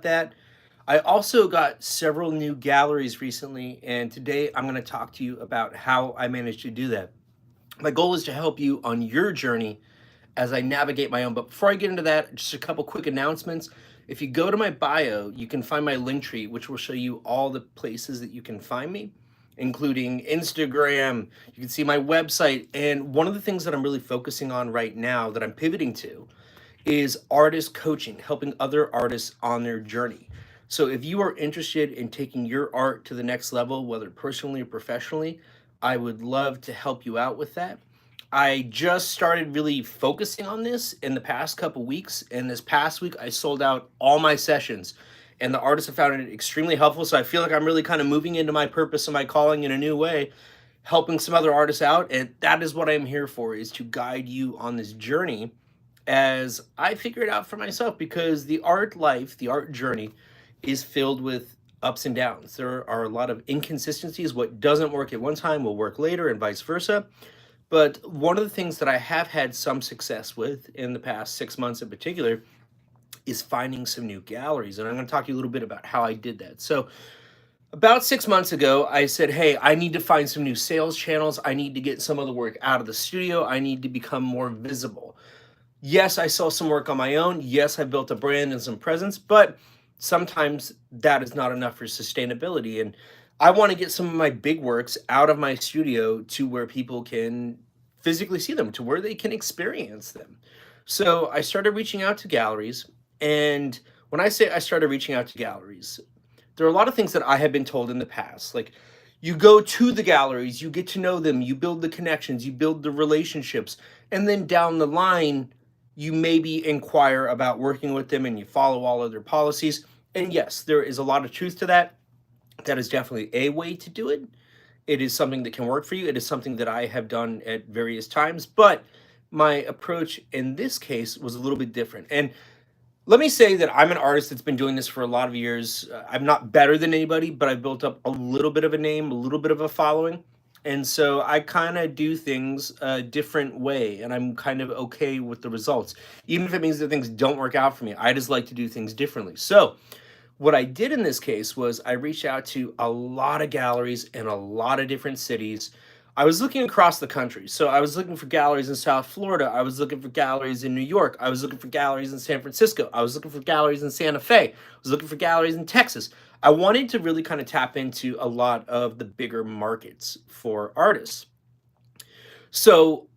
that. I also got several new galleries recently, and today I'm going to talk to you about how I managed to do that. My goal is to help you on your journey as I navigate my own. But before I get into that, just a couple quick announcements. If you go to my bio, you can find my link tree, which will show you all the places that you can find me, including Instagram. You can see my website. And one of the things that I'm really focusing on right now that I'm pivoting to is artist coaching, helping other artists on their journey. So if you are interested in taking your art to the next level, whether personally or professionally, I would love to help you out with that. I just started really focusing on this in the past couple weeks, and this past week I sold out all my sessions, and the artists have found it extremely helpful. So I feel like I'm really kind of moving into my purpose and my calling in a new way, helping some other artists out, and that is what I'm here for, is to guide you on this journey as I figure it out for myself, because the art life, the art journey is filled with ups and downs. There are a lot of inconsistencies. What doesn't work at one time will work later, and vice versa. But one of the things that I have had some success with in the past 6 months in particular is finding some new galleries. And I'm going to talk to you a little bit about how I did that. So, about 6 months ago, I said, hey, I need to find some new sales channels. I need to get some of the work out of the studio. I need to become more visible. Yes, I sell some work on my own. Yes, I built a brand and some presence, but sometimes that is not enough for sustainability. And I want to get some of my big works out of my studio to where people can physically see them, to where they can experience them. So I started reaching out to galleries. And when I say I started reaching out to galleries, there are a lot of things that I have been told in the past. Like, you go to the galleries, you get to know them, you build the connections, you build the relationships, and then down the line, you maybe inquire about working with them and you follow all of their policies. And yes, there is a lot of truth to that. That is definitely a way to do it. It is something that can work for you. It is something that I have done at various times. But my approach in this case was a little bit different. And let me say that I'm an artist that's been doing this for a lot of years. I'm not better than anybody, but I've built up a little bit of a name, a little bit of a following. And so I kind of do things a different way, and I'm kind of okay with the results. Even if it means that things don't work out for me, I just like to do things differently. So, what I did in this case was I reached out to a lot of galleries in a lot of different cities. I was looking across the country. So I was looking for galleries in South Florida. I was looking for galleries in New York. I was looking for galleries in San Francisco. I was looking for galleries in Santa Fe. I was looking for galleries in Texas. I wanted to really kind of tap into a lot of the bigger markets for artists. So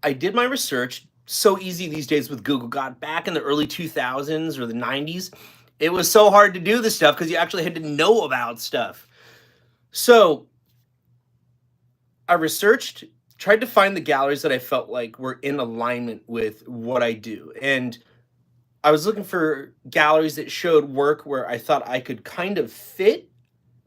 I did my research. So easy these days with Google. Got back in the early 2000s or the 90s, it was so hard to do this stuff because you actually had to know about stuff. So I researched, tried to find the galleries that I felt like were in alignment with what I do. And I was looking for galleries that showed work where I thought I could kind of fit,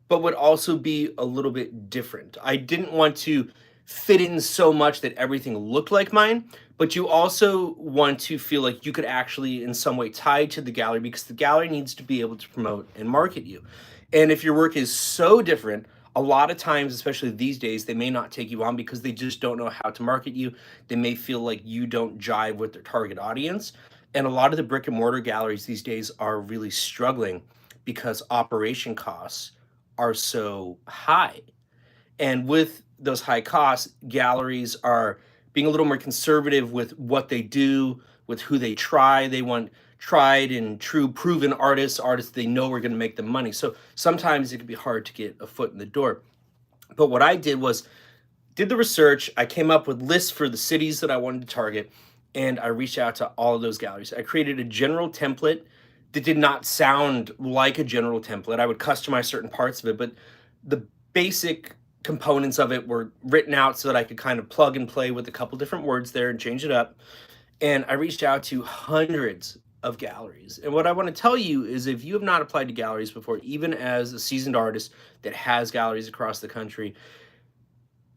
but would also be a little bit different. I didn't want to fit in so much that everything looked like mine, but you also want to feel like you could actually, in some way, tie to the gallery, because the gallery needs to be able to promote and market you. And if your work is so different, a lot of times, especially these days, they may not take you on because they just don't know how to market you. They may feel like you don't jive with their target audience. And a lot of the brick and mortar galleries these days are really struggling because operation costs are so high. And with those high costs, galleries are being a little more conservative with what they do, with who they try. They want tried and true, proven artists they know are going to make them money. So sometimes it can be hard to get a foot in the door. But what I did was did the research. I came up with lists for the cities that I wanted to target, and I reached out to all of those galleries. I created a general template that did not sound like a general template. I would customize certain parts of it, but the basic components of it were written out so that I could kind of plug and play with a couple different words there and change it up. And I reached out to hundreds of galleries. And what I want to tell you is, if you have not applied to galleries before, even as a seasoned artist that has galleries across the country,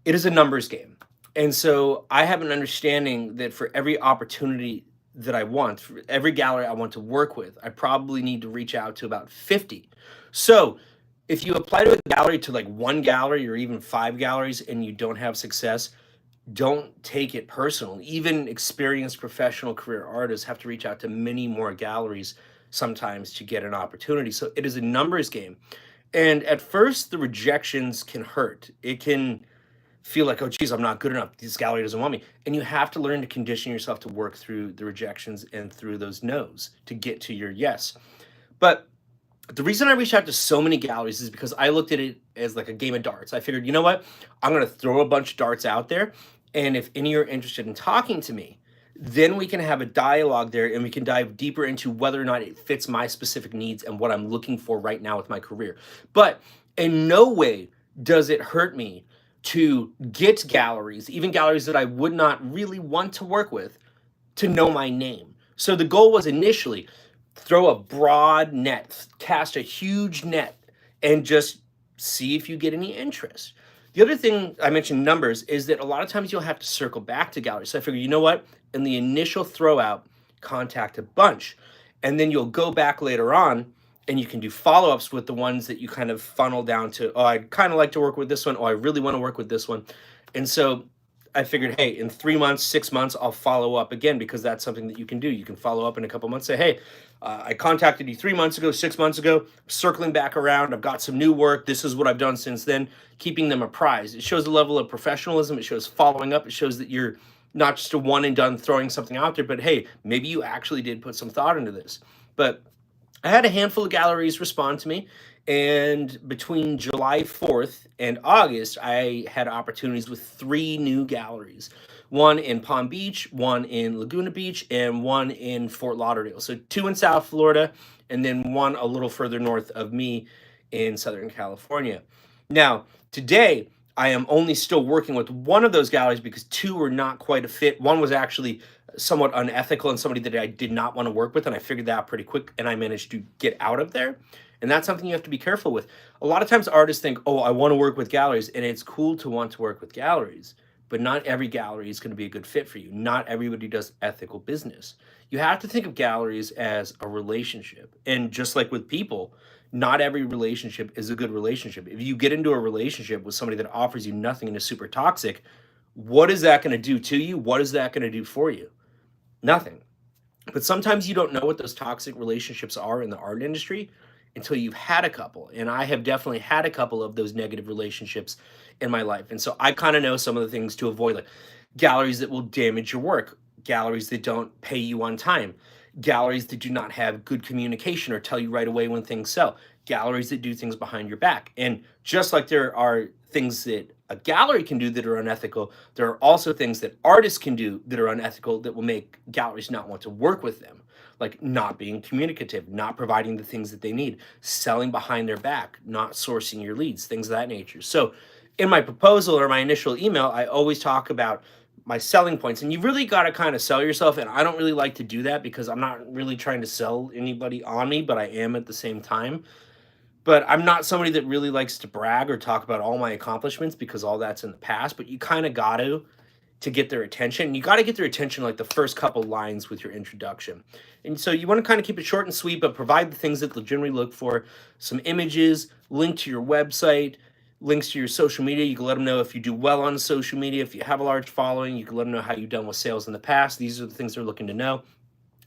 it is a numbers game. And so I have an understanding that for every opportunity that I want, for every gallery I want to work with, I probably need to reach out to about 50. So if you apply to a gallery, to like one gallery or even five galleries, and you don't have success, don't take it personal. Even experienced professional career artists have to reach out to many more galleries sometimes to get an opportunity. So it is a numbers game. And at first, the rejections can hurt. It can feel like, oh, geez, I'm not good enough. This gallery doesn't want me. And you have to learn to condition yourself to work through the rejections and through those no's to get to your yes. But the reason I reached out to so many galleries is because I looked at it as like a game of darts. I figured, you know what? I'm going to throw a bunch of darts out there. And if any are interested in talking to me, then we can have a dialogue there and we can dive deeper into whether or not it fits my specific needs and what I'm looking for right now with my career. But in no way does it hurt me to get galleries, even galleries that I would not really want to work with, to know my name. So the goal was initially throw a broad net, cast a huge net, and just see if you get any interest. The other thing I mentioned numbers is that a lot of times you'll have to circle back to galleries. So I figured, you know what? In the initial throw out, contact a bunch. And then you'll go back later on and you can do follow-ups with the ones that you kind of funnel down to, oh, I'd kind of like to work with this one. Oh, I really want to work with this one. And so I figured, hey, in 3 months, 6 months, I'll follow up again because that's something that you can do. You can follow up in a couple months, say, hey, I contacted you 3 months ago, 6 months ago, circling back around. I've got some new work. This is what I've done since then, keeping them apprised. It shows a level of professionalism. It shows following up. It shows that you're not just a one and done throwing something out there, but hey, maybe you actually did put some thought into this. But I had a handful of galleries respond to me. And between July 4th and August, I had opportunities with 3 new galleries. One in Palm Beach, one in Laguna Beach, and one in Fort Lauderdale. So 2 in South Florida, and then one a little further north of me in Southern California. Now, today, I am only still working with one of those galleries because 2 were not quite a fit. One was actually somewhat unethical and somebody that I did not want to work with, and I figured that out pretty quick, and I managed to get out of there. And that's something you have to be careful with. A lot of times artists think, oh, I want to work with galleries, and it's cool to want to work with galleries, but not every gallery is going to be a good fit for you. Not everybody does ethical business. You have to think of galleries as a relationship. And just like with people, not every relationship is a good relationship. If you get into a relationship with somebody that offers you nothing and is super toxic, what is that going to do to you? What is that going to do for you? Nothing. But sometimes you don't know what those toxic relationships are in the art industry until you've had a couple. And I have definitely had a couple of those negative relationships in my life. And so I kind of know some of the things to avoid, like galleries that will damage your work, galleries that don't pay you on time, galleries that do not have good communication or tell you right away when things sell, galleries that do things behind your back. And just like there are things that a gallery can do that are unethical, there are also things that artists can do that are unethical that will make galleries not want to work with them, like not being communicative, not providing the things that they need, selling behind their back, not sourcing your leads, things of that nature. So in my proposal or my initial email, I always talk about my selling points, and you really got to kind of sell yourself. And I don't really like to do that because I'm not really trying to sell anybody on me, but I am at the same time. But I'm not somebody that really likes to brag or talk about all my accomplishments because all that's in the past. But you kind of got to get their attention. You got to get their attention like the first couple lines with your introduction. And so you want to kind of keep it short and sweet, but provide the things that they'll generally look for. Some images, link to your website, links to your social media. You can let them know if you do well on social media. If you have a large following, you can let them know how you've done with sales in the past. These are the things they're looking to know.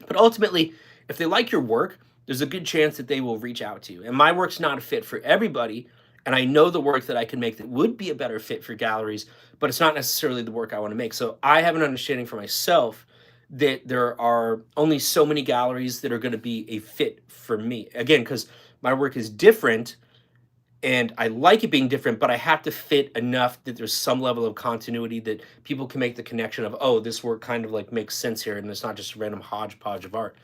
But ultimately, if they like your work, there's a good chance that they will reach out to you. And my work's not a fit for everybody. And I know the work that I can make that would be a better fit for galleries, but it's not necessarily the work I want to make. So I have an understanding for myself that there are only so many galleries that are going to be a fit for me. Again, because my work is different and I like it being different, but I have to fit enough that there's some level of continuity that people can make the connection of, oh, this work kind of like makes sense here. And it's not just a random hodgepodge of art.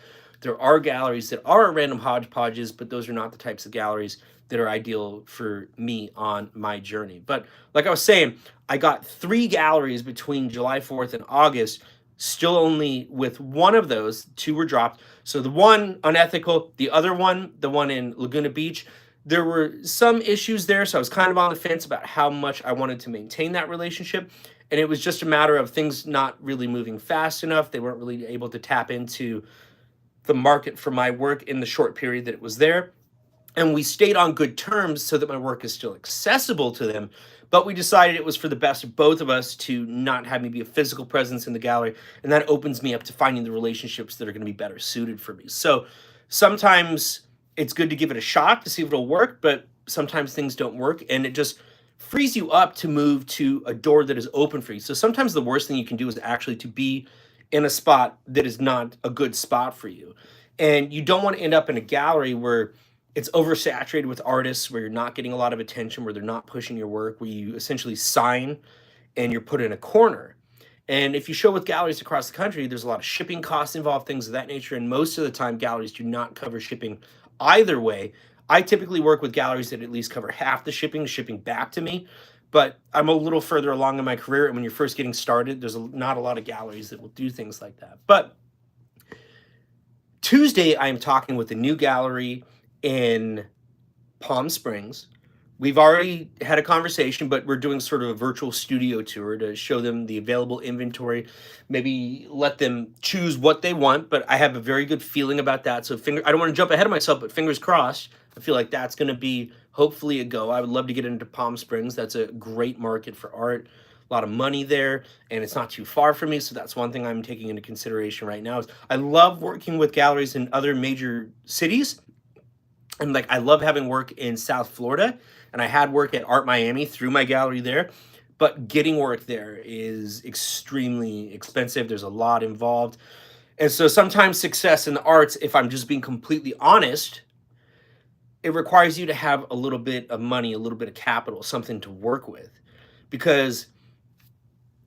There are galleries that are random hodgepodges, but those are not the types of galleries that are ideal for me on my journey. But like I was saying, I got 3 galleries between July 4th and August, still only with one of those, 2 were dropped. So the one unethical, the other one, the one in Laguna Beach, there were some issues there. So I was kind of on the fence about how much I wanted to maintain that relationship. And it was just a matter of things not really moving fast enough. They weren't really able to tap into the market for my work in the short period that it was there. And we stayed on good terms so that my work is still accessible to them. But we decided it was for the best of both of us to not have me be a physical presence in the gallery. And that opens me up to finding the relationships that are going to be better suited for me. So sometimes it's good to give it a shot to see if it'll work, but sometimes things don't work and it just frees you up to move to a door that is open for you. So sometimes the worst thing you can do is actually to be in a spot that is not a good spot for you. And you don't want to end up in a gallery where it's oversaturated with artists, where you're not getting a lot of attention, where they're not pushing your work, where you essentially sign and you're put in a corner. And if you show with galleries across the country, there's a lot of shipping costs involved, things of that nature. And most of the time, galleries do not cover shipping either way. I typically work with galleries that at least cover half the shipping back to me. But I'm a little further along in my career. And when you're first getting started, there's not a lot of galleries that will do things like that. But Tuesday, I am talking with a new gallery in Palm Springs. We've already had a conversation, but we're doing sort of a virtual studio tour to show them the available inventory, maybe let them choose what they want. But I have a very good feeling about that. So I don't want to jump ahead of myself, but fingers crossed. I feel like that's going to be hopefully a go. I would love to get into Palm Springs. That's a great market for art. A lot of money there, and it's not too far from me. So that's one thing I'm taking into consideration right now. Is I love working with galleries in other major cities. And like, I love having work in South Florida, and I had work at Art Miami through my gallery there, but getting work there is extremely expensive. There's a lot involved. And so sometimes success in the arts, if I'm just being completely honest, it requires you to have a little bit of money, a little bit of capital, something to work with. Because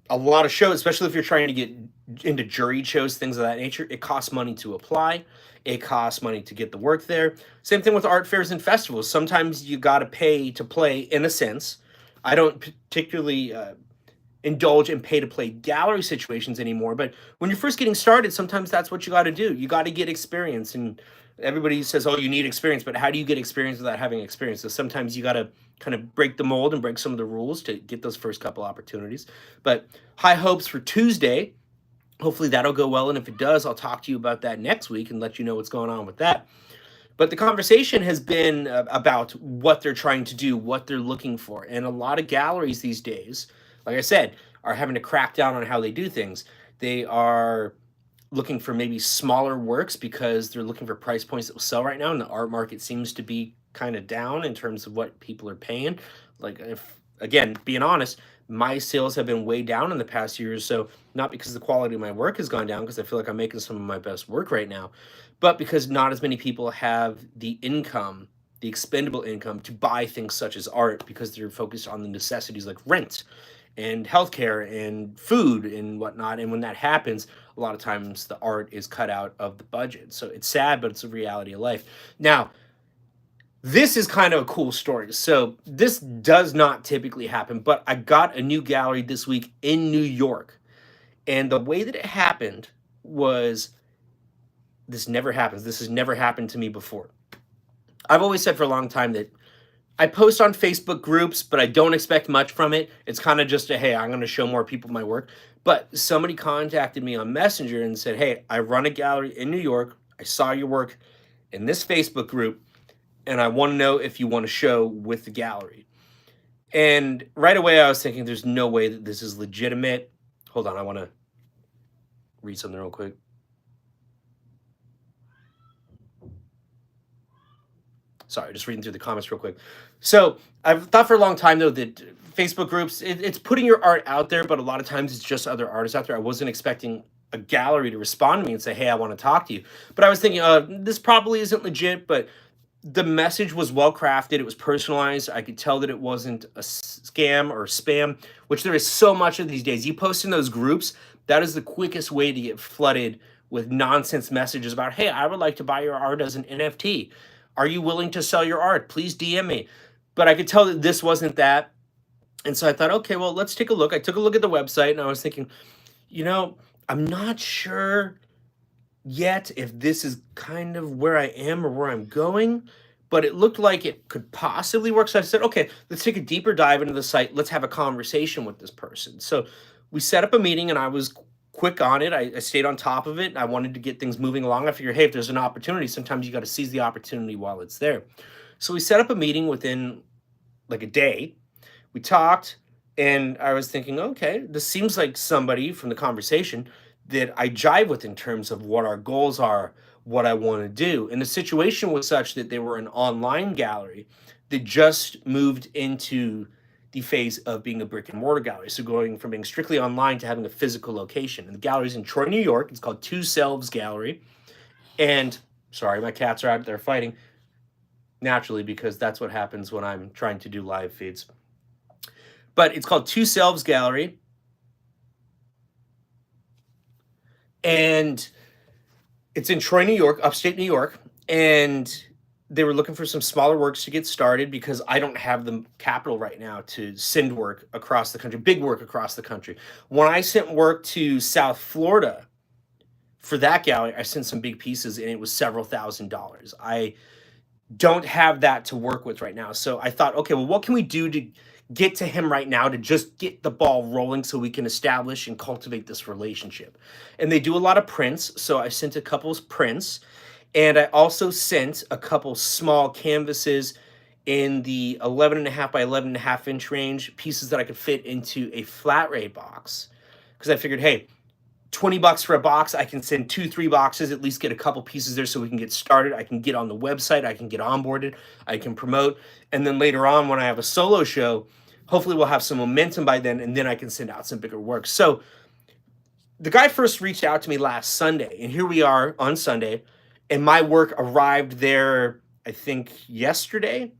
a lot of shows, especially if you're trying to get into jury shows, things of that nature, it costs money to apply. It costs money to get the work there. Same thing with art fairs and festivals. Sometimes you got to pay to play, in a sense. I don't particularly indulge in pay-to-play gallery situations anymore, but when you're first getting started, sometimes that's what you got to do. You got to get experience, and everybody says, oh, you need experience, but how do you get experience without having experience? So sometimes you got to kind of break the mold and break some of the rules to get those first couple opportunities. But high hopes for Tuesday. Hopefully that'll go well, and if it does, I'll talk to you about that next week and let you know what's going on with that. But the conversation has been about what they're trying to do, what they're looking for. And a lot of galleries these days, like I said, are having to crack down on how they do things. They are looking for maybe smaller works because they're looking for price points that will sell right now. And the art market seems to be kind of down in terms of what people are paying. Like, if, again, being honest, my sales have been way down in the past year or so, not because the quality of my work has gone down, because I feel like I'm making some of my best work right now, but because not as many people have the income, the expendable income to buy things such as art, because they're focused on the necessities like rent and healthcare and food and whatnot. And when that happens, a lot of times the art is cut out of the budget. So it's sad, but it's a reality of life. Now, this is kind of a cool story. So this does not typically happen, but I got a new gallery this week in New York. And the way that it happened was, this never happens. This has never happened to me before. I've always said for a long time that I post on Facebook groups, but I don't expect much from it. It's kind of just a, hey, I'm going to show more people my work. But somebody contacted me on Messenger and said, hey, I run a gallery in New York. I saw your work in this Facebook group, and I want to know if you want to show with the gallery. And right away, I was thinking, there's no way that this is legitimate. Hold on, I want to read something real quick. Sorry, just reading through the comments real quick. So I've thought for a long time, though, that Facebook groups, it's putting your art out there, but a lot of times it's just other artists out there. I wasn't expecting a gallery to respond to me and say, hey, I want to talk to you. But I was thinking, this probably isn't legit, but the message was well crafted. It was personalized. I could tell that it wasn't a scam or spam, which there is so much of these days. You post in those groups, that is the quickest way to get flooded with nonsense messages about, hey, I would like to buy your art as an NFT. Are you willing to sell your art? Please DM me. But I could tell that this wasn't that. And so I thought, okay, well, let's take a look. I took a look at the website, and I was thinking, I'm not sure yet if this is kind of where I am or where I'm going, but it looked like it could possibly work. So I said, okay, let's take a deeper dive into the site. Let's have a conversation with this person. So we set up a meeting, and I was quick on it. I stayed on top of it. I wanted to get things moving along. I figured, hey, if there's an opportunity, sometimes you got to seize the opportunity while it's there. So we set up a meeting within like a day. We talked, and I was thinking, okay, this seems like somebody from the conversation that I jive with in terms of what our goals are, what I want to do. And the situation was such that they were an online gallery that just moved into the phase of being a brick and mortar gallery. So going from being strictly online to having a physical location. And the gallery's in Troy, New York. It's called Two Selves Gallery. And sorry, my cats are out there fighting naturally because that's what happens when I'm trying to do live feeds. But it's called Two Selves Gallery. And it's in Troy, New York, upstate New York. And they were looking for some smaller works to get started because I don't have the capital right now to send work across the country, big work across the country. When I sent work to South Florida for that gallery, I sent some big pieces and it was several $1,000s. I don't have that to work with right now. So I thought, okay, well, what can we do to get to him right now to just get the ball rolling so we can establish and cultivate this relationship? And they do a lot of prints. So I sent a couple of prints. And I also sent a couple small canvases in the 11.5 by 11.5 inch range, pieces that I could fit into a flat rate box. Because I figured, hey, $20 for a box, I can send 2-3 boxes, at least get a couple pieces there so we can get started. I can get on the website, I can get onboarded, I can promote. And then later on when I have a solo show, hopefully we'll have some momentum by then, and then I can send out some bigger work. So the guy first reached out to me last Sunday, and here we are on Sunday. And my work arrived there, I think, yesterday. It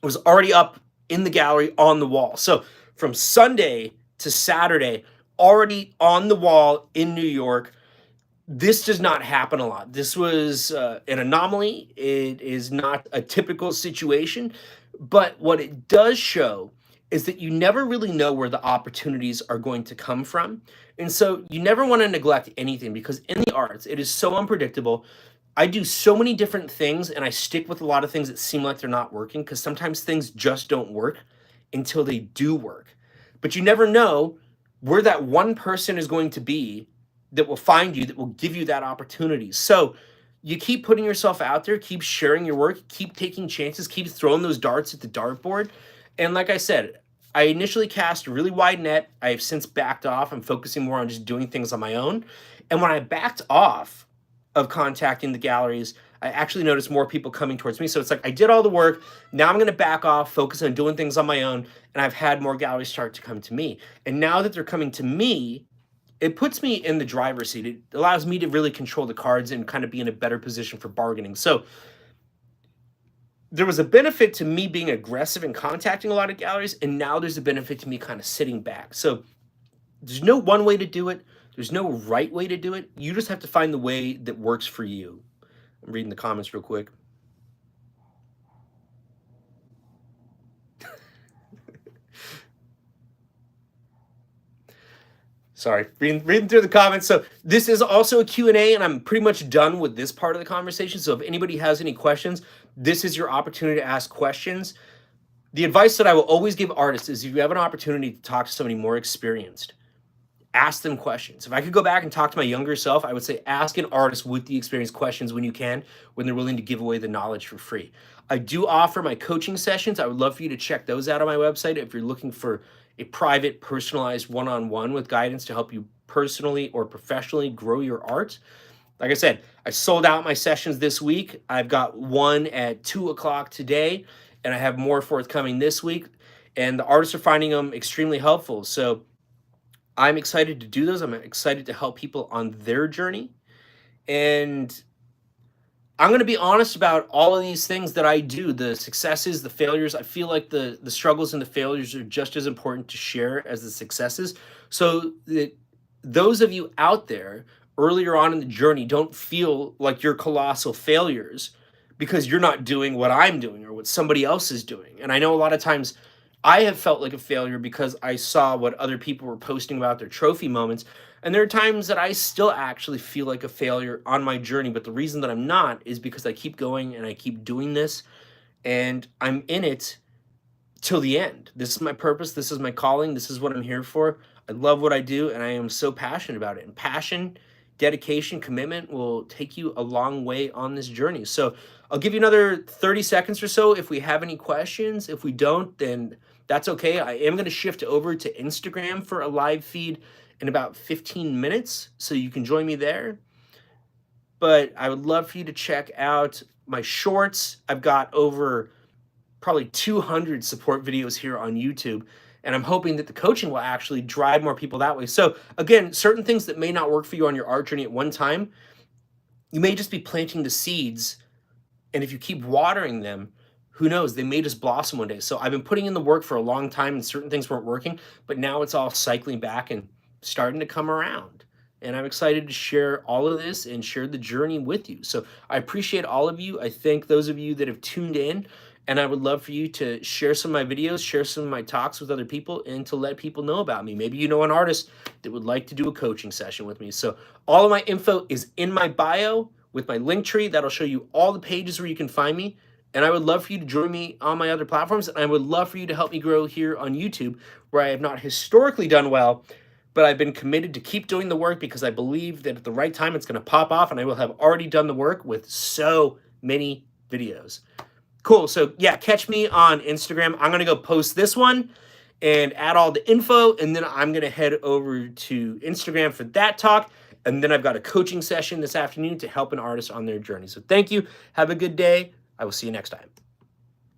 was already up in the gallery on the wall. So from Sunday to Saturday, already on the wall in New York. This does not happen a lot. This was an anomaly. It is not a typical situation. But what it does show is that you never really know where the opportunities are going to come from. And so you never want to neglect anything because in the arts, it is so unpredictable. I do so many different things and I stick with a lot of things that seem like they're not working because sometimes things just don't work until they do work. But you never know where that one person is going to be that will find you, that will give you that opportunity. So you keep putting yourself out there, keep sharing your work, keep taking chances, keep throwing those darts at the dartboard. And like I said, I initially cast a really wide net. I have since backed off. I'm focusing more on just doing things on my own. And when I backed off of contacting the galleries, I actually noticed more people coming towards me. So it's like I did all the work. Now I'm going to back off, focus on doing things on my own. And I've had more galleries start to come to me. And now that they're coming to me, it puts me in the driver's seat. It allows me to really control the cards and kind of be in a better position for bargaining. So there was a benefit to me being aggressive and contacting a lot of galleries. And now there's a benefit to me kind of sitting back. So there's no one way to do it. There's no right way to do it. You just have to find the way that works for you. I'm reading the comments real quick. Sorry, reading through the comments. So this is also a Q&A, and I'm pretty much done with this part of the conversation. So if anybody has any questions, this is your opportunity to ask questions. The advice that I will always give artists is if you have an opportunity to talk to somebody more experienced, ask them questions. If I could go back and talk to my younger self, I would say ask an artist with the experience questions when you can, when they're willing to give away the knowledge for free. I do offer my coaching sessions. I would love for you to check those out on my website if you're looking for a private, personalized one-on-one with guidance to help you personally or professionally grow your art. Like I said, I sold out my sessions this week. I've got one at 2 o'clock today, and I have more forthcoming this week. And the artists are finding them extremely helpful. So I'm excited to do those. I'm excited to help people on their journey. And I'm going to be honest about all of these things that I do, the successes, the failures. I feel like the struggles and the failures are just as important to share as the successes. So that those of you out there earlier on in the journey don't feel like you're colossal failures because you're not doing what I'm doing or what somebody else is doing. And I know a lot of times I have felt like a failure because I saw what other people were posting about their trophy moments. And there are times that I still actually feel like a failure on my journey. But the reason that I'm not is because I keep going and I keep doing this. And I'm in it till the end. This is my purpose. This is my calling. This is what I'm here for. I love what I do. And I am so passionate about it. And passion, dedication, commitment will take you a long way on this journey. So I'll give you another 30 seconds or so if we have any questions. If we don't, then that's okay. I am going to shift over to Instagram for a live feed in about 15 minutes, so you can join me there. but I would love for you to check out my shorts. I've got over probably 200 support videos here on YouTube. And I'm hoping that the coaching will actually drive more people that way. So, again, certain things that may not work for you on your art journey at one time, you may just be planting the seeds. And if you keep watering them, who knows, they may just blossom one day. So, I've been putting in the work for a long time and certain things weren't working, but now it's all cycling back and starting to come around. And I'm excited to share all of this and share the journey with you. So, I appreciate all of you. I thank those of you that have tuned in. And I would love for you to share some of my videos, share some of my talks with other people, and to let people know about me. Maybe you know an artist that would like to do a coaching session with me. So all of my info is in my bio with my link tree. That'll show you all the pages where you can find me. And I would love for you to join me on my other platforms. And I would love for you to help me grow here on YouTube, where I have not historically done well, but I've been committed to keep doing the work because I believe that at the right time it's going to pop off, and I will have already done the work with so many videos. Cool. So yeah, catch me on Instagram. I'm going to go post this one and add all the info. And then I'm going to head over to Instagram for that talk. And then I've got a coaching session this afternoon to help an artist on their journey. So thank you. Have a good day. I will see you next time.